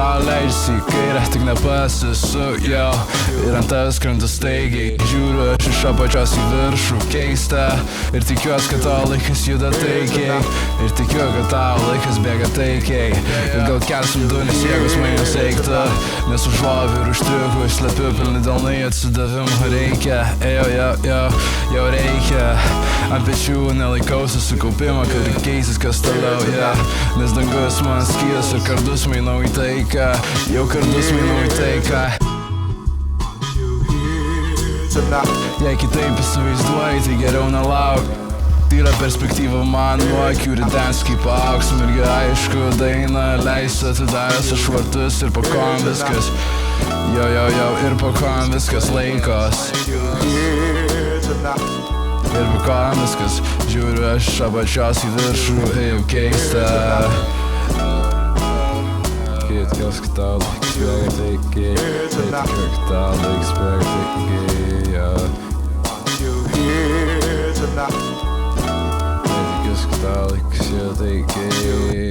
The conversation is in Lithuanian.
sau leidžiasi į kairę, tik nepasisujo. Ir ant tavęs krentu staigiai, žiūriu aš iš apačios į viršų, keista. Ir tikiuosi, kad tavo laikas juda taikiai. Ir tikiu, kad tavo laikas bėga taikiai. Ir gal kelsim du, nes jėgos mainus eiktų. Nes užloviu ir užtriuku, išslepiu pilni delnai, atsidavimo reikia. Jau reikia. Ant pečių nelaikau susikaupimo, kad keisis kas toliau, Nes dangus man skys ir kardus mainau į taiką. Jau kardus mainau į taiką. Jei kitaip įsivaizduoji, tai geriau nelauk. Tyra perspektyva man nuo akių ridens kaip auks. Mergia aišku daina, leisiu atidaręs aš vartus ir po kom viskas. Ir po kom viskas laikos. Ir po kom viskas. Žiūriu aš apačios į viršų, jau keista. Kas kad tau laiks bėga taikiai. Tikiu, kad tau laiks bėga taikiai. Tikiu, kad tau laiks bėga taikiai.